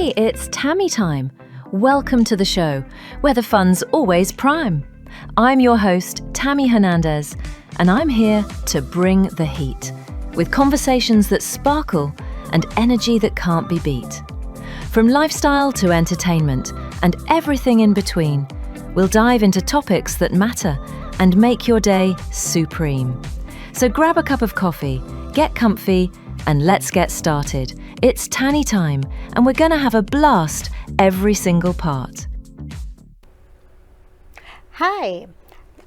Hey, it's Tammy Time. Welcome to the show, where the fun's always prime. I'm your host, Tammy Hernandez, and I'm here to bring the heat, with conversations that sparkle and energy that can't be beat. From lifestyle to entertainment and everything in between, we'll dive into topics that matter and make your day supreme. So grab a cup of coffee, get comfy, and let's get started. It's Tammy Time, and we're gonna have a blast every single part. Hi,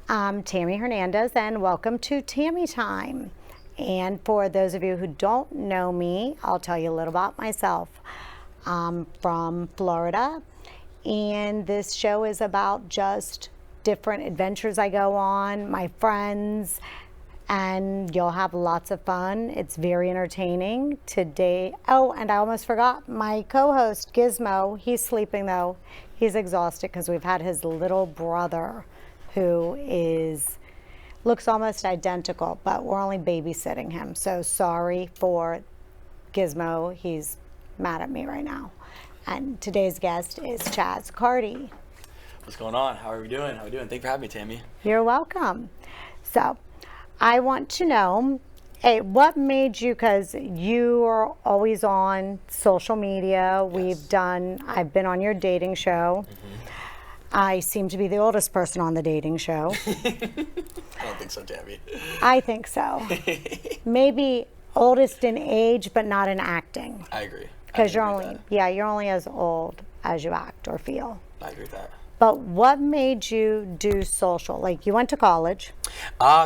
I'm Tammy Hernandez, and welcome to Tammy Time. And for those of you who don't know me, I'll tell you a little about myself. I'm from Florida, and this show is about just different adventures I go on, my friends, and you'll have lots of fun. It's very entertaining today. Oh, and I almost forgot my co-host Gizmo. He's sleeping though. He's exhausted because we've had his little brother who looks almost identical, but we're only babysitting him. So sorry for Gizmo. He's mad at me right now. And today's guest is Chaz Carti. What's going on? How are we doing? Thank you for having me, Tammy. You're welcome. So I want to know, hey, what made you, because you are always on social media. Yes. I've been on your dating show. I seem to be the oldest person on the dating show. I don't think so, Tammy. I think so. Maybe oldest in age, but not in acting. I agree. Because you're only as old as you act or feel. I agree with that. But what made you do social? Like, you went to college.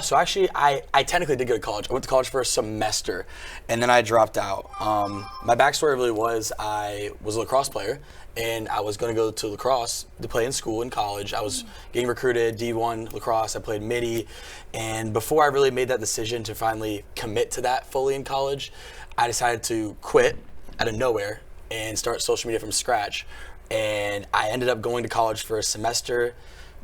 So actually, I technically did go to college. I went to college for a semester, and then I dropped out. My backstory really was I was a lacrosse player, and I was going to go to lacrosse to play in school in college. I was getting recruited, D1 lacrosse. I played midi, and before I really made that decision to finally commit to that fully in college, I decided to quit out of nowhere and start social media from scratch. And I ended up going to college for a semester,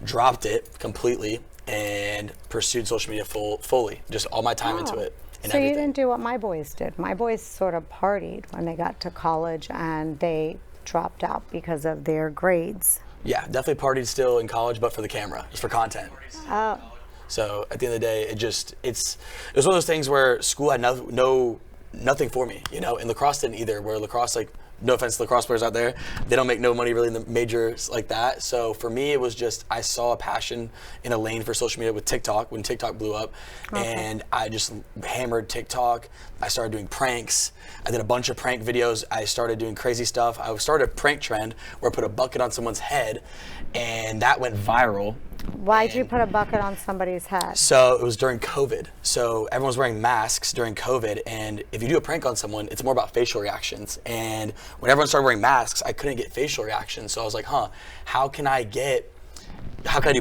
dropped it completely, and pursued social media fully, just all my time into it. And so everything. You didn't do what my boys did. My boys sort of partied when they got to college, and they dropped out because of their grades. Yeah, definitely partied still in college, but for the camera, just for content. Oh. So at the end of the day, it was one of those things where school had nothing for me, and lacrosse didn't either, where lacrosse, like, no offense to lacrosse players out there, they don't make no money really in the majors like that. So for me, it was just, I saw a passion in a lane for social media with TikTok when TikTok blew up. Okay. And I just hammered TikTok. I started doing pranks. I did a bunch of prank videos. I started doing crazy stuff. I started a prank trend where I put a bucket on someone's head, and that went viral. Why'd you put a bucket on somebody's head? So it was during COVID. So everyone was wearing masks during COVID, and if you do a prank on someone, it's more about facial reactions. And when everyone started wearing masks, I couldn't get facial reactions. So I was like, how can I do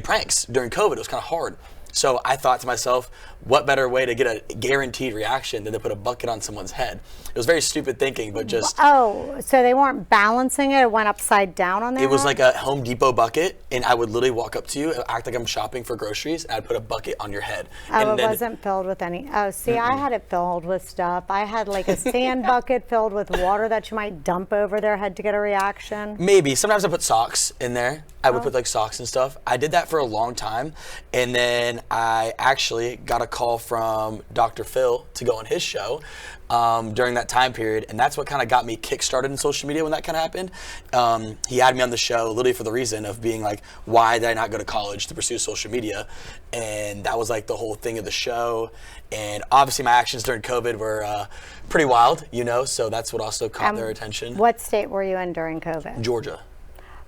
pranks during COVID? It was kind of hard. So I thought to myself, what better way to get a guaranteed reaction than to put a bucket on someone's head? It was very stupid thinking, but just... Oh, so they weren't balancing it? It went upside down on their It was head? like a Home Depot bucket, and I would literally walk up to you, act like I'm shopping for groceries, and I'd put a bucket on your head. Oh, and it wasn't filled with any... Oh, see, I had it filled with stuff. I had like a sand bucket filled with water that you might dump over their head to get a reaction. Maybe. Sometimes I put socks in there. I would put like socks and stuff. I did that for a long time, and then I actually got a call from Dr. Phil to go on his show during that time period, and that's what kind of got me kick-started in social media when that kind of happened. He had me on the show literally for the reason of being like, why did I not go to college to pursue social media? And that was like the whole thing of the show. And obviously my actions during COVID were pretty wild, so that's what also caught their attention. What state were you in during COVID? Georgia.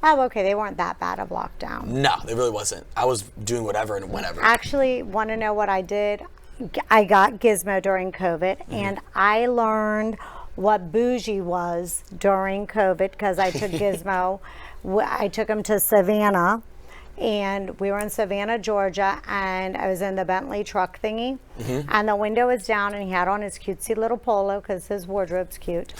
Oh, okay. They weren't that bad of lockdown. No, they really wasn't. I was doing whatever and whenever. Actually, want to know what I did? I got Gizmo during COVID, and I learned what bougie was during COVID because I took Gizmo. I took him to Savannah, and we were in Savannah, Georgia, and I was in the Bentley truck thingy, and the window was down, and he had on his cutesy little polo because his wardrobe's cute.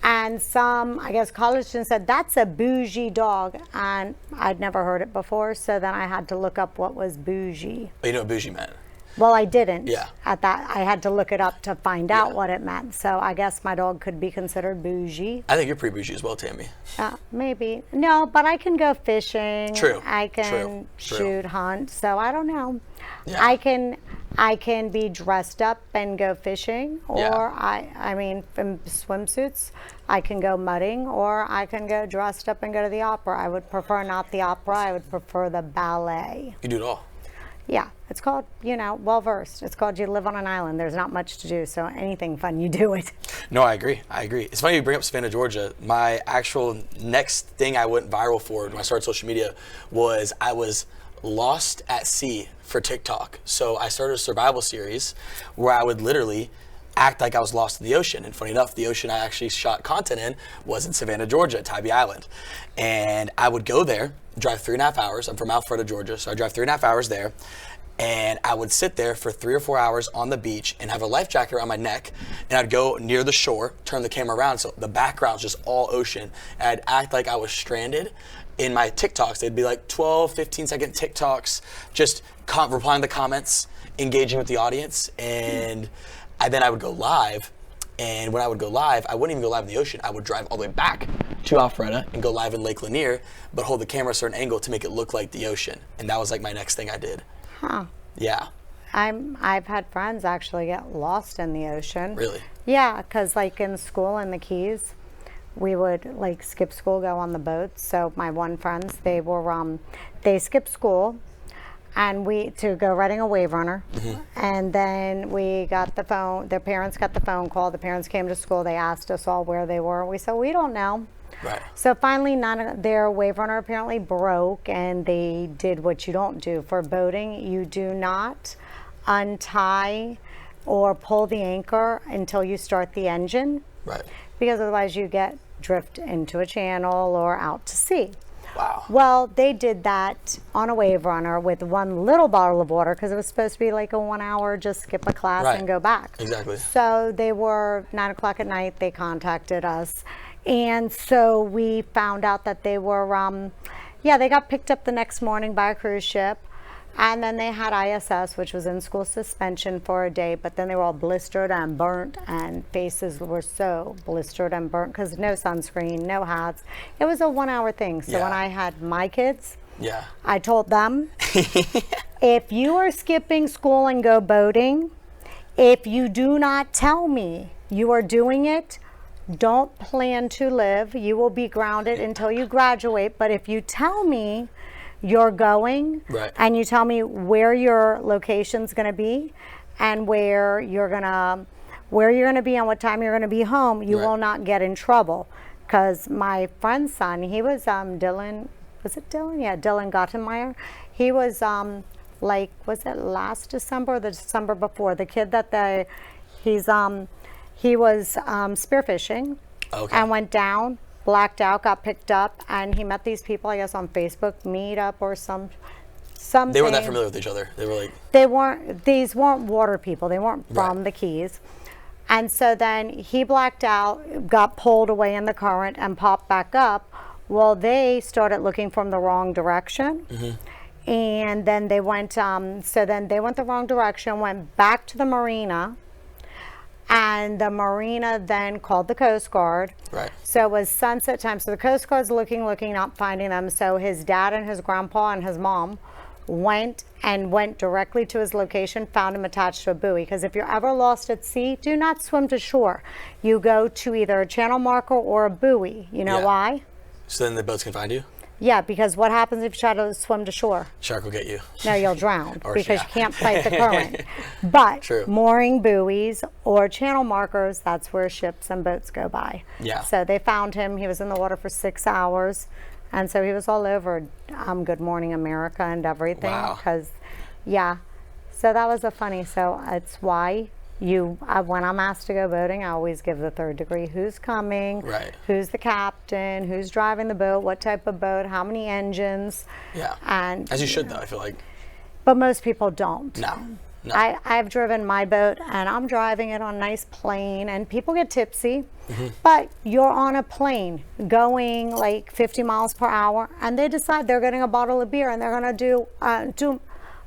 And some, I guess, college student said, that's a bougie dog. And I'd never heard it before, so then I had to look up what was bougie. You know what bougie meant? Well, I didn't. Yeah. At that, I had to look it up to find out Yeah. what it meant. So I guess my dog could be considered bougie. I think you're pretty bougie as well, Tammy. Maybe. No, but I can go fishing. True. I can True. shoot, hunt. So I don't know. Yeah. I can be dressed up and go fishing, or Yeah. I mean, in swimsuits. I can go mudding, or I can go dressed up and go to the opera. I would prefer not the opera. I would prefer the ballet. You do it all. Yeah, it's called, well-versed. It's called you live on an island. There's not much to do, so anything fun, you do it. No, I agree. It's funny you bring up Savannah, Georgia. My actual next thing I went viral for when I started social media was I was lost at sea for TikTok. So I started a survival series where I would literally act like I was lost in the ocean. And funny enough, the ocean I actually shot content in was in Savannah, Georgia, at Tybee Island. And I would go there, drive 3.5 hours. I'm from Alpharetta, Georgia, so I drive 3.5 hours there. And I would sit there for 3 or 4 hours on the beach and have a life jacket around my neck. And I'd go near the shore, turn the camera around, so the background's just all ocean. And I'd act like I was stranded. In my TikToks, they'd be like 12, 15-second TikToks, just replying to the comments, engaging with the audience. And then I would go live. And when I would go live, I wouldn't even go live in the ocean. I would drive all the way back to Alpharetta and go live in Lake Lanier, but hold the camera a certain angle to make it look like the ocean. And that was like my next thing I did. Huh. Yeah. I've had friends actually get lost in the ocean. Really? Yeah, because like in school in the Keys, we would like skip school, go on the boats. So my one friends, they skipped school, and to go riding a wave runner. And then we got the phone. Their parents got the phone call. The parents came to school. They asked us all where they were. We said we don't know. Right. So finally, their wave runner apparently broke, and they did what you don't do for boating. You do not untie or pull the anchor until you start the engine. Right. Because otherwise you get drift into a channel or out to sea. Wow. Well, they did that on a wave runner with one little bottle of water because it was supposed to be like a 1 hour, just skip a class Right. and go back. Exactly. So they were 9 o'clock at night, they contacted us. And so we found out that they were, they got picked up the next morning by a cruise ship. And then they had ISS, which was in school suspension for a day, but then they were all blistered and burnt, and faces were so blistered and burnt because no sunscreen, no hats. It was a 1 hour thing. So when I had my kids, I told them, if you are skipping school and go boating, if you do not tell me you are doing it, don't plan to live. You will be grounded until you graduate. But if you tell me you're going, and you tell me where your location's going to be and where you're going to be and what time you're going to be home, you will not get in trouble. Because my friend's son, he was Dylan, was it Dylan? Yeah, Dylan Gottenmeyer. He was was it last December or the December before? The kid that he was spearfishing and went down, blacked out, got picked up, and he met these people, I guess, on Facebook Meetup or something. They weren't that familiar with each other. They were like... These weren't water people. They weren't from the Keys. And so then he blacked out, got pulled away in the current, and popped back up. Well, they started looking from the wrong direction. And then they went, the wrong direction, went back to the marina. And the marina then called the Coast Guard. Right. So it was sunset time. So the Coast Guard's looking, not finding them. So his dad and his grandpa and his mom went directly to his location, found him attached to a buoy. Because if you're ever lost at sea, do not swim to shore. You go to either a channel marker or a buoy. You know why? So then the boats can find you? Yeah, because what happens if you try to swim to shore? Shark will get you. No, you'll drown because you can't fight the current. But mooring buoys or channel markers, that's where ships and boats go by. Yeah. So they found him. He was in the water for 6 hours. And so he was all over Good Morning America and everything. Wow. Because, so that was funny. So it's why when I'm asked to go boating, I always give the third degree. Who's coming? Right. Who's the captain? Who's driving the boat? What type of boat? How many engines? Yeah. And as you should, though, I feel like. But most people don't. No. I've driven my boat, and I'm driving it on a nice plane, and people get tipsy. But you're on a plane going like 50 miles per hour, and they decide they're getting a bottle of beer, and they're going to do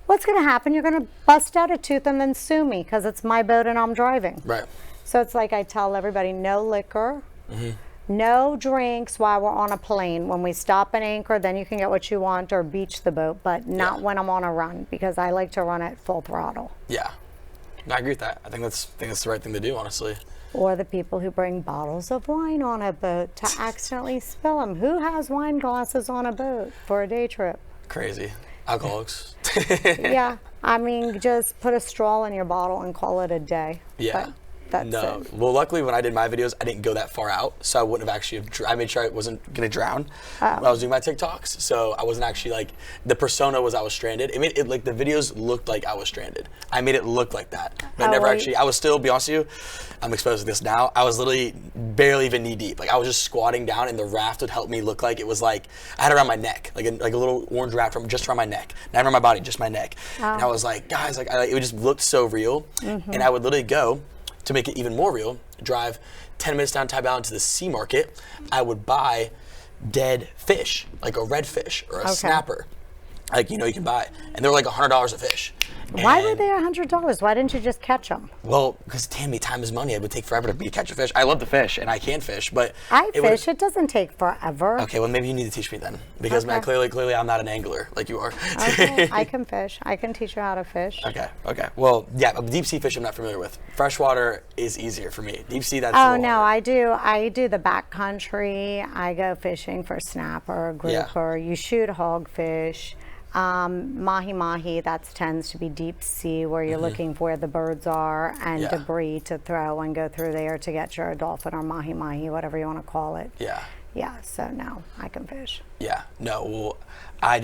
what's going to happen? You're going to bust out a tooth and then sue me because it's my boat and I'm driving. Right. So it's like I tell everybody, no liquor, no drinks while we're on a plane. When we stop and anchor, then you can get what you want or beach the boat, but not when I'm on a run, because I like to run at full throttle. Yeah. I agree with that. I think that's the right thing to do, honestly. Or the people who bring bottles of wine on a boat to accidentally spill them. Who has wine glasses on a boat for a day trip? Crazy. Alcoholics. Yeah. I mean, just put a straw in your bottle and call it a day. Yeah. But that's it. Well, luckily when I did my videos, I didn't go that far out, so I wouldn't have actually. I made sure I wasn't gonna drown when I was doing my TikToks. So I wasn't actually like, the persona was I was stranded. It made it like the videos looked like I was stranded. I made it look like that, but never actually. I was still, be honest with you, I'm exposed to this now. I was literally barely even knee deep. Like I was just squatting down, and the raft would help me look like it was like I had it around my neck, like a little orange raft from just around my neck, not around my body, just my neck. And I was like, guys, like it just looked so real, and I would literally go. To make it even more real, drive 10 minutes down Tybee Island to the sea market. I would buy dead fish, like a redfish or a snapper, like you can buy, and they're like $100 a fish. Why were they $100? Why didn't you just catch them? Well, because Tammy, time is money. It would take forever to catch a fish. I love to fish, and I can fish, but it doesn't take forever. Okay, well maybe you need to teach me then, because man, clearly I'm not an angler like you are. Okay, I can fish. I can teach you how to fish. Okay. Well, yeah, deep sea fish I'm not familiar with. Freshwater is easier for me. Deep sea, that's Oh no, I do the backcountry. I go fishing for snapper, grouper. You shoot hogfish. Mahi-mahi, that tends to be deep sea where you're looking for where the birds are and debris to throw and go through there to get your dolphin or mahi-mahi, whatever you want to call it. Yeah, so no, I can fish. Yeah, no, well, I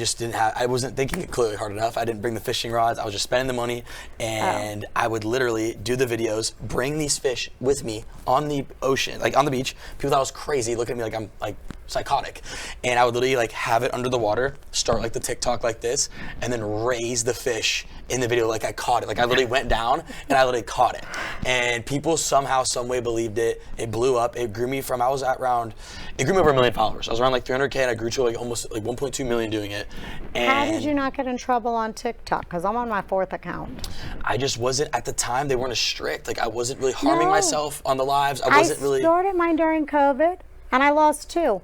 wasn't thinking it clearly hard enough. I didn't bring the fishing rods. I was just spending the money, and I would literally do the videos, bring these fish with me on the ocean, like on the beach. People thought I was crazy, look at me like I'm like psychotic. And I would literally like have it under the water, start like the TikTok like this, and then raise the fish in the video like I caught it. Like I literally went down and I literally caught it. And people somehow, some way believed it. It blew up. It grew me over 1 million followers. I was around like 300K and I grew to like almost like 1.2 million doing it. And how did you not get in trouble on TikTok? Because I'm on my 4th account. I just wasn't, at the time they weren't as strict. Like I wasn't really harming myself on the lives. I started mine during COVID and I lost 2.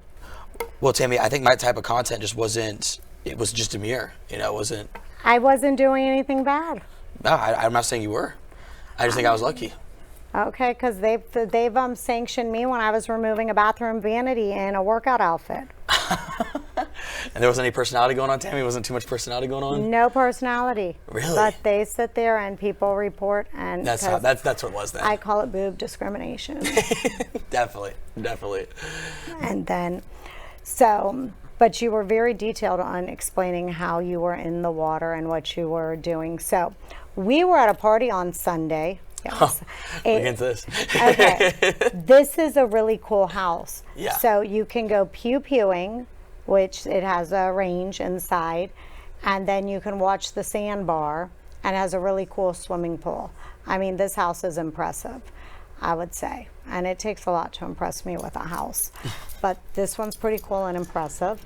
Well, Tammy, I think my type of content just wasn't, it was just demure. It wasn't. I wasn't doing anything bad. No, I'm not saying you were. I just think I was lucky. Okay, because they've sanctioned me when I was removing a bathroom vanity in a workout outfit. And there wasn't any personality going on, Tammy? Wasn't too much personality going on? No personality. Really? But they sit there and people report, and that's what it was then. I call it boob discrimination. Definitely. And then, but you were very detailed on explaining how you were in the water and what you were doing. So we were at a party on Sunday. Yes. Look into this. Okay. This is a really cool house. Yeah. So you can go pew-pewing, which it has a range inside, and then you can watch the sandbar, and it has a really cool swimming pool. I mean, this house is impressive, I would say. And it takes a lot to impress me with a house. But this one's pretty cool and impressive.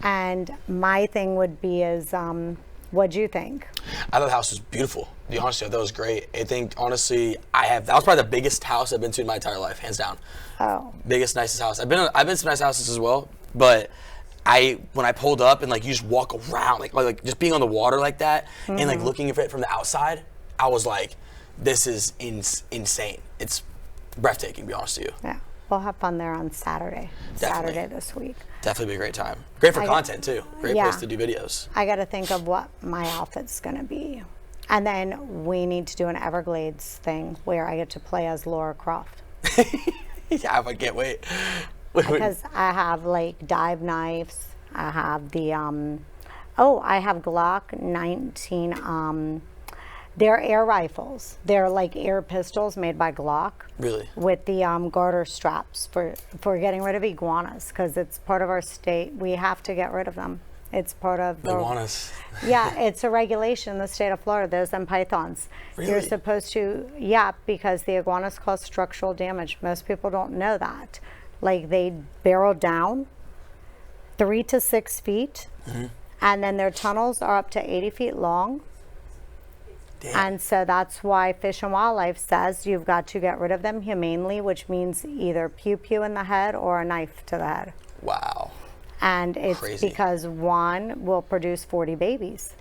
And my thing would be is, what'd you think? I thought the house was beautiful. To be honest with you, that was great. I think, honestly, that was probably the biggest house I've been to in my entire life, hands down. Oh. Biggest, nicest house. I've been to some nice houses as well, but when I pulled up and like you just walk around, like just being on the water like that, and like looking at it from the outside, I was like, this is insane. It's breathtaking, to be honest with you. Yeah. We'll have fun there on Saturday. Definitely. Saturday this week. Definitely be a great time. Great for content too. Great place to do videos. I got to think of what my outfit's going to be. And then we need to do an Everglades thing where I get to play as Laura Croft. Yeah, I can't wait. Because I have like dive knives. I have the, I have Glock 19, they're air rifles. They're like air pistols made by Glock. Really? With the garter straps for getting rid of iguanas, because it's part of our state. We have to get rid of them. It's part of the iguanas. Yeah, it's a regulation in the state of Florida. Those and pythons. Really? You're supposed to, because the iguanas cause structural damage. Most people don't know that. Like they barrel down 3 to 6 feet, And then their tunnels are up to 80 feet long. Damn. And so that's why Fish and Wildlife says you've got to get rid of them humanely, which means either pew-pew in the head or a knife to the head. Wow. And it's Crazy. because one will produce 40 babies.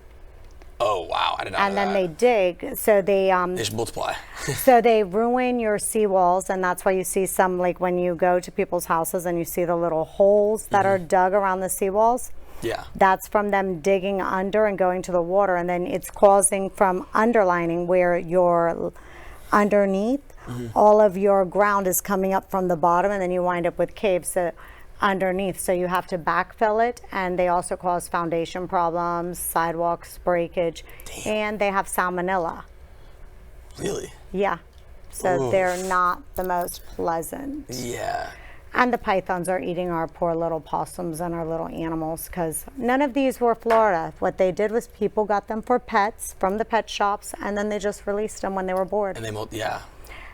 Oh, wow. I didn't know And that. then they dig, so They just multiply. so they ruin your seawalls, and that's why you see some, like when you go to people's houses and you see the little holes that are dug around the seawalls. Yeah. That's from them digging under and going to the water, and then it's causing from underlining where you're underneath, all of your ground is coming up from the bottom, and then you wind up with caves underneath. So you have to backfill it, and they also cause foundation problems, sidewalks breakage, and they have salmonella. Really? Yeah. So Oof. they're not the most pleasant. Yeah. And the pythons are eating our poor little possums and our little animals, because none of these were Florida. What they did was people got them for pets from the pet shops, and then they just released them when they were bored. And they yeah.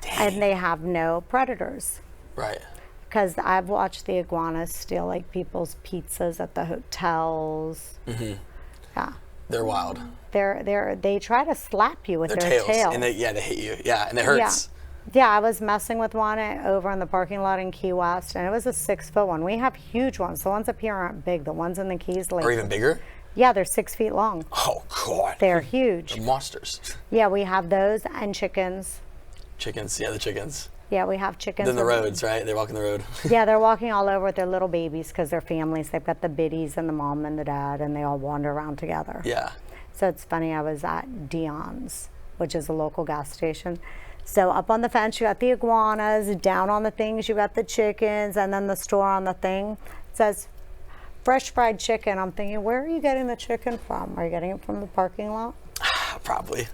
Dang. And they have no predators. Right. Because I've watched the iguanas steal like people's pizzas at the hotels. Yeah. They're wild. They try to slap you with Their their tails. And they hit you. Yeah, and it hurts. Yeah, I was messing with one over in the parking lot in Key West, and it was a 6-foot one. We have huge ones. The ones up here aren't big. The ones in the Keys, like, Or even bigger? yeah, they're 6 feet long. Oh, God. They're huge. They're monsters. Yeah, we have those and chickens. Chickens, yeah, the chickens. Yeah, we have chickens. Then the roads, right? They're walking the road. Yeah, they're walking all over with their little babies because they're families. They've got the biddies and the mom and the dad, and they all wander around together. Yeah. So it's funny, I was at Dion's, which is a local gas station. So up on the fence, you got the iguanas. Down on the things, you got the chickens. And then the store on the thing says fresh fried chicken. I'm thinking, where are you getting the chicken from? Are you getting it from the parking lot? Probably.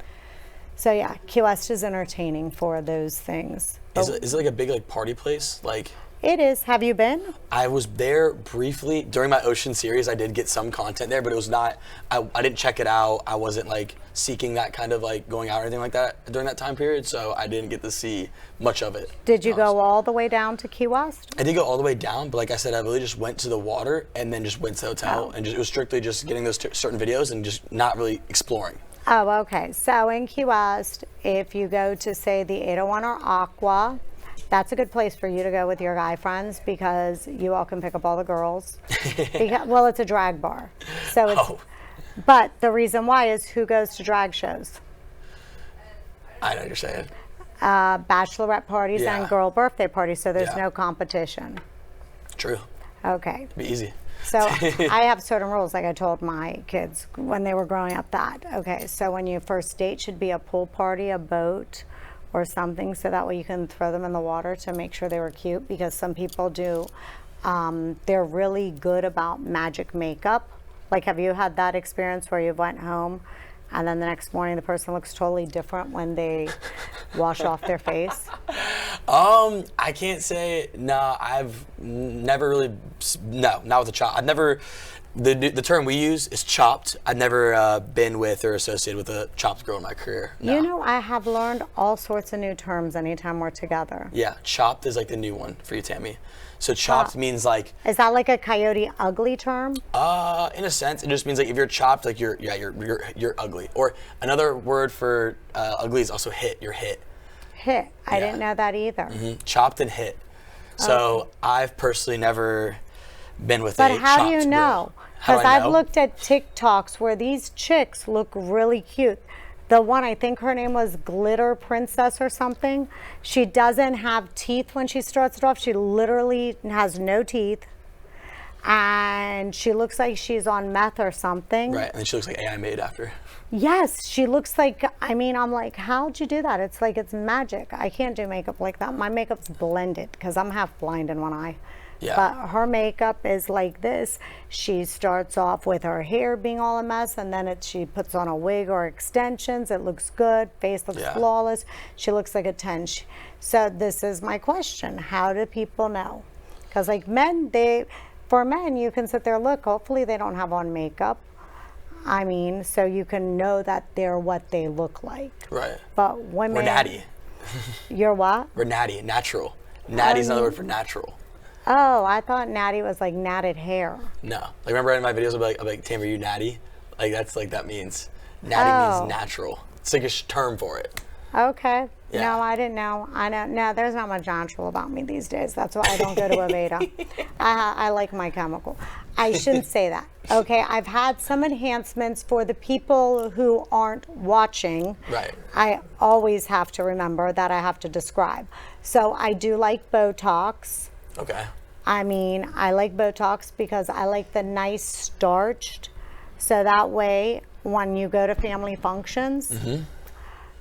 So yeah, Key West is entertaining for those things. Is it like a big like party place? Like, It is. Have you been? I was there briefly during my Ocean series. I did get some content there, but it was not. I didn't check it out. I wasn't like seeking that kind of like going out or anything like that during that time period. So I didn't get to see much of it. Did you go all the way down to Key West? I did go all the way down, but like I said, I really just went to the water and then just went to the hotel, and it was strictly just getting those certain videos and just not really exploring. Oh, okay. So in Key West, if you go to, say, the 801 or Aqua, that's a good place for you to go with your guy friends because you all can pick up all the girls. Well, it's a drag bar. So it's, but the reason why is who goes to drag shows? I know what you're saying. Bachelorette parties Yeah. and girl birthday parties, so there's Yeah. no competition. True. Okay. It'd be easy. So I have certain rules, like I told my kids when they were growing up that, okay, so when you first date should be a pool party, a boat, or something, so that way you can throw them in the water to make sure they were cute, because some people do, they're really good about magic makeup. Like, have you had that experience where you went home and then the next morning the person looks totally different when they wash off their face? I can't say, no, I've never really, no, not with a chop. I've never, the term we use is chopped. I've never been with or associated with a chopped girl in my career. No. You know, I have learned all sorts of new terms anytime we're together. Yeah, chopped is like the new one for you, Tammy. So chopped means like, Is that like a Coyote Ugly term? in a sense, it just means like if you're chopped, like you're ugly. Or another word for ugly is also hit. You're hit. Hit. I Yeah. didn't know that either. Chopped and hit. So I've personally never been with But a how chopped do you girl. know? How do Because I I've know? looked at TikToks where these chicks look really cute. The one, I think her name was Glitter Princess or something. She doesn't have teeth when she starts it off. She literally has no teeth. And she looks like she's on meth or something. Right, and then she looks like AI made after. Yes, she looks like, I mean, I'm like, how'd you do that? It's like, it's magic. I can't do makeup like that. My makeup's blended because I'm half blind in one eye. Yeah. But her makeup is like this. She starts off with her hair being all a mess, and then she puts on a wig or extensions. It looks good. Face looks Yeah. flawless. She looks like a 10. So this is my question. How do people know? Because like men, for men, you can sit there, look, hopefully they don't have on makeup. I mean, so you can know that they're what they look like. Right. But women... We're natty. You're what? We're natty, natural. Natty is another word for natural. Oh, I thought natty was like natted hair. No. Like, remember in my videos, I'll be like, Tammy, are you natty? Like, that's like, that means, natty means natural. It's like a term for it. Okay. Yeah. No, I didn't know. I know. No, there's not much natural about me these days. That's why I don't go to Aveda. I like my chemical. I shouldn't say that. Okay, I've had some enhancements for the people who aren't watching. Right. I always have to remember that I have to describe. So I do like Botox. Okay. I mean, I like Botox because I like the nice starched. So that way, when you go to family functions,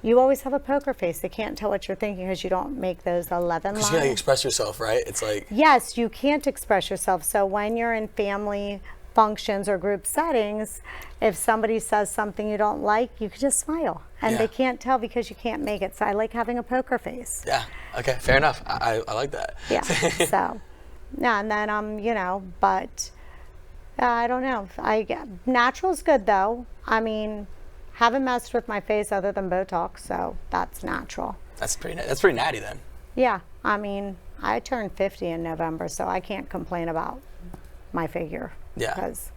you always have a poker face. They can't tell what you're thinking because you don't make those 11 lines. Because you gotta express yourself, right? It's like... Yes, you can't express yourself. So when you're in family functions or group settings, if somebody says something you don't like, you can just smile. And they can't tell because you can't make it. So I like having a poker face. Yeah, okay, fair enough. I like that. Yeah, so, yeah, and then, you know, but I don't know. Natural's good, though. I mean... Haven't messed with my face other than Botox, so that's natural. That's pretty natty then. Yeah, I mean, I turned 50 in November, so I can't complain about my figure. Yeah. Because,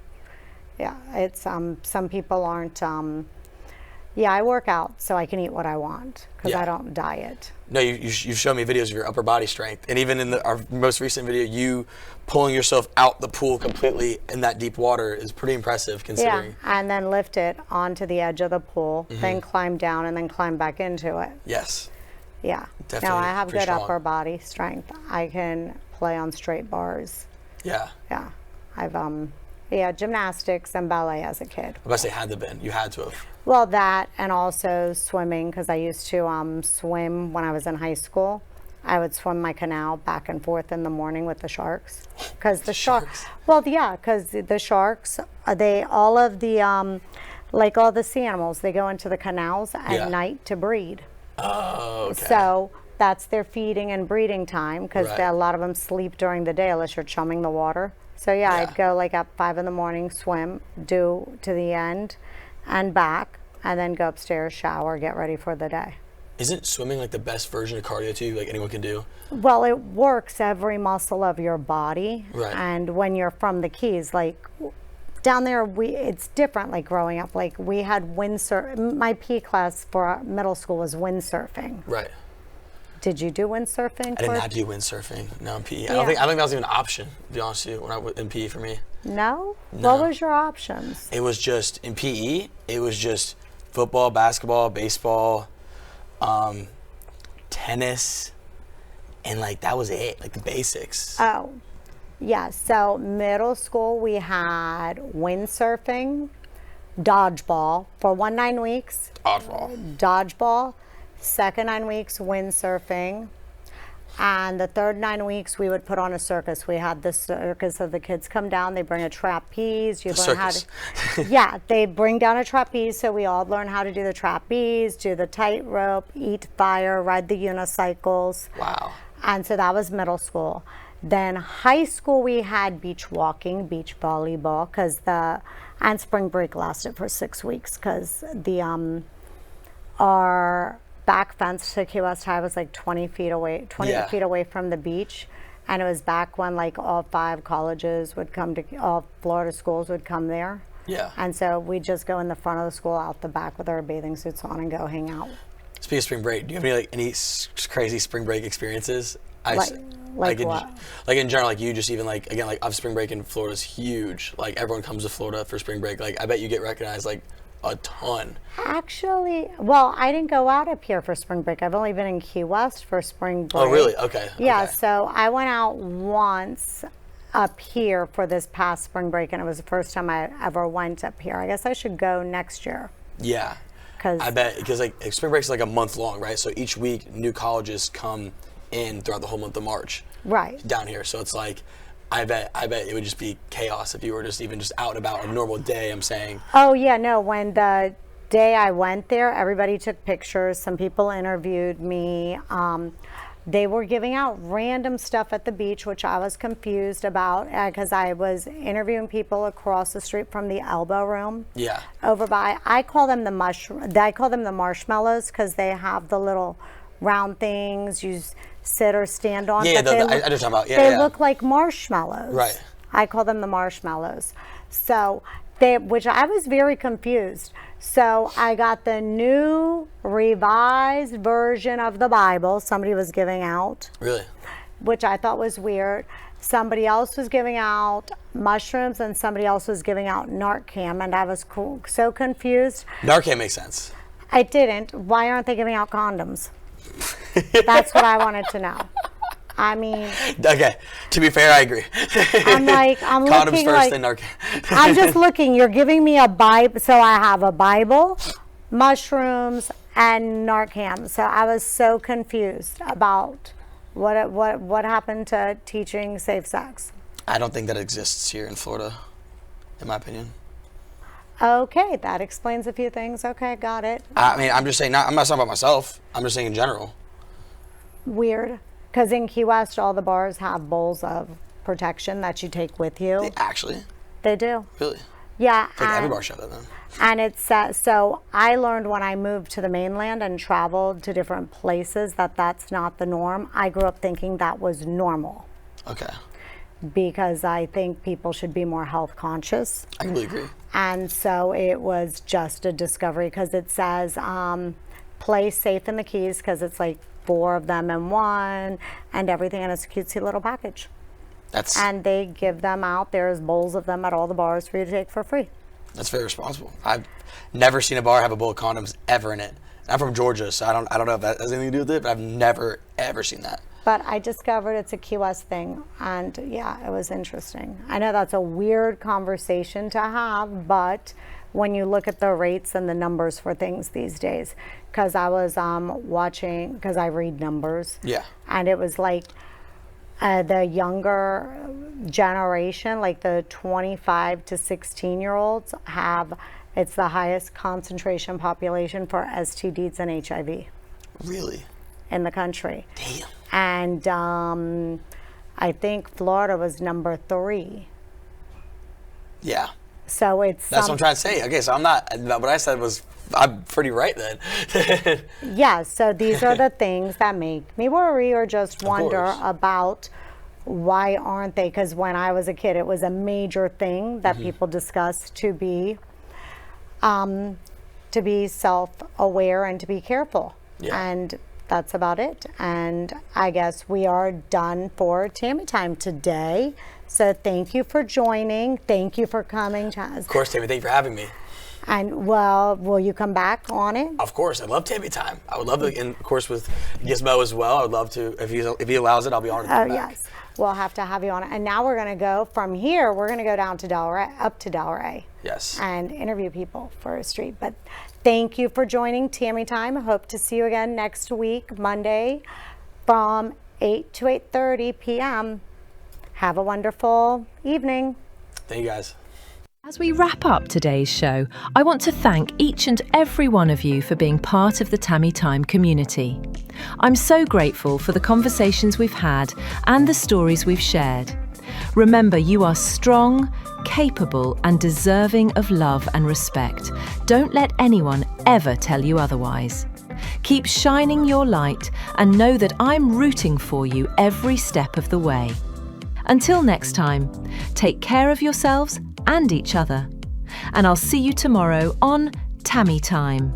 yeah, it's, some people aren't, yeah, I work out so I can eat what I want because I don't diet. No, you've shown me videos of your upper body strength. And even in our most recent video, you pulling yourself out the pool completely in that deep water is pretty impressive considering. Yeah, and then lift it onto the edge of the pool, then climb down and then climb back into it. Yes. Yeah. Definitely. No, I have good strong. upper body strength. I can play on straight bars. Yeah. Yeah. I've, yeah, gymnastics and ballet as a kid. I must say had to been. You had to have. Well, that and also swimming because I used to swim when I was in high school. I would swim my canal back and forth in the morning with the sharks. Because the sharks. Well, yeah, because the sharks, all of the, like all the sea animals, they go into the canals at night to breed. Oh, okay. So that's their feeding and breeding time because Right. a lot of them sleep during the day unless you're chumming the water. So yeah, I'd go like at 5 in the morning, swim, do to the end and back, and then go upstairs, shower, get ready for the day. Isn't swimming like the best version of cardio too, like anyone can do? Well, it works every muscle of your body. Right. And when you're from the Keys, like down there, it's different like growing up. Like we had windsurf. My P class for middle school was windsurfing. Right. Did you do windsurfing? I did not do windsurfing. No, in PE. Yeah. I don't think that was even an option, to be honest with you, when I was in PE for me. No? No. What was your options? It was just, in PE, it was just football, basketball, baseball, tennis, and like that was it, like the basics. Oh, yeah. So middle school we had windsurfing, dodgeball for 9 weeks. Dodgeball. Second 9 weeks windsurfing. And the third 9 weeks we would put on a circus. We had the circus of the kids come down, they bring a trapeze. You learn how to, yeah, they bring down a trapeze, so we all learn how to do the trapeze, do the tightrope, eat fire, ride the unicycles. Wow. And so that was middle school. Then high school we had beach walking, beach volleyball, and spring break lasted for 6 weeks because our back fence to Key West High was like 20 feet away from the beach. And it was back when like all 5 colleges would come to, all Florida schools would come there. Yeah. And so we'd just go in the front of the school out the back with our bathing suits on and go hang out. Speaking of spring break, do you have any crazy spring break experiences? Like what? Like in general, like you just even like, again, like of spring break in Florida is huge. Like everyone comes to Florida for spring break. Like I bet you get recognized like a ton. Actually, well, I didn't go out up here for spring break. I've only been in Key West for spring break. Oh, really? Okay. Yeah, okay. so I went out once up here for this past spring break, and it was the first time I ever went up here. I guess I should go next year. Yeah. I bet, because like spring break is like a month long, right? So each week new colleges come in throughout the whole month of March. Right. Down here. So it's like, I bet it would just be chaos if you were just even just out and about a normal day, I'm saying. Oh yeah, no, when the day I went there, everybody took pictures. Some people interviewed me. They were giving out random stuff at the beach, which I was confused about because I was interviewing people across the street from the Elbow Room. Yeah. Over by, I call them the marshmallows because they have the little round things. You sit or stand on. Yeah, but I know what you're talking about. Yeah, they yeah. look like marshmallows. Right. I call them the marshmallows. So, which I was very confused. So I got the new revised version of the Bible somebody was giving out. Really? Which I thought was weird. Somebody else was giving out mushrooms and somebody else was giving out Narcan, and I was so confused. Narcan makes sense. I didn't. Why aren't they giving out condoms? That's what I wanted to know. I mean, okay. To be fair, I agree. I'm Condoms looking first, like, then Narcan. I'm just looking. You're giving me a Bible, so I have a Bible, mushrooms, and Narcan. So I was so confused about what happened to teaching safe sex. I don't think that exists here in Florida, in my opinion. Okay, that explains a few things. Okay, got it. I mean, I'm just saying. I'm not talking about myself. I'm just saying in general. Weird, because in Key West, all the bars have bowls of protection that you take with you. They do. Really? Yeah. I think every bar should have that then. And it's so I learned when I moved to the mainland and traveled to different places that that's not the norm. I grew up thinking that was normal. Okay. Because I think people should be more health conscious. I completely agree. And so it was just a discovery because it says play safe in the Keys because it's like 4 of them in one and everything, and it's a cutesy little package. And they give them out. There's bowls of them at all the bars for you to take for free. That's very responsible. I've never seen a bar have a bowl of condoms ever in it. I'm from Georgia, so I don't know if that has anything to do with it, but I've never ever seen that. But I discovered it's a Key West thing, and yeah, it was interesting. I know that's a weird conversation to have, but when you look at the rates and the numbers for things these days, because I was watching, because I read numbers. Yeah. And it was like the younger generation, like the 25 to 16-year-olds it's the highest concentration population for STDs and HIV. Really? In the country. Damn. And I think Florida was number 3. Yeah. So it's that's what I'm trying to say. Okay, so what I said was, I'm pretty right then. Yeah, so these are the things that make me worry or just wonder about why aren't they, because when I was a kid, it was a major thing that people discussed to be self-aware and to be careful. Yeah. And that's about it. And I guess we are done for Tammy Time today. So thank you for joining. Thank you for coming, Chaz. Of course, Tammy, thank you for having me. And well, will you come back on it? Of course, I love Tammy Time. I would love to, and of course with Gizmo as well. I would love to, if he allows it, I'll be honored to come back. Yes, we'll have to have you on it. And now we're going to go from here. We're going to go down to Delray, up to Delray. Yes. And interview people for a street. But thank you for joining Tammy Time. I hope to see you again next week, Monday, from 8 to 8:30 p.m. Have a wonderful evening. Thank you, guys. As we wrap up today's show, I want to thank each and every one of you for being part of the Tammy Time community. I'm so grateful for the conversations we've had and the stories we've shared. Remember, you are strong, capable, and deserving of love and respect. Don't let anyone ever tell you otherwise. Keep shining your light and know that I'm rooting for you every step of the way. Until next time, take care of yourselves and each other. And I'll see you tomorrow on Tammy Time.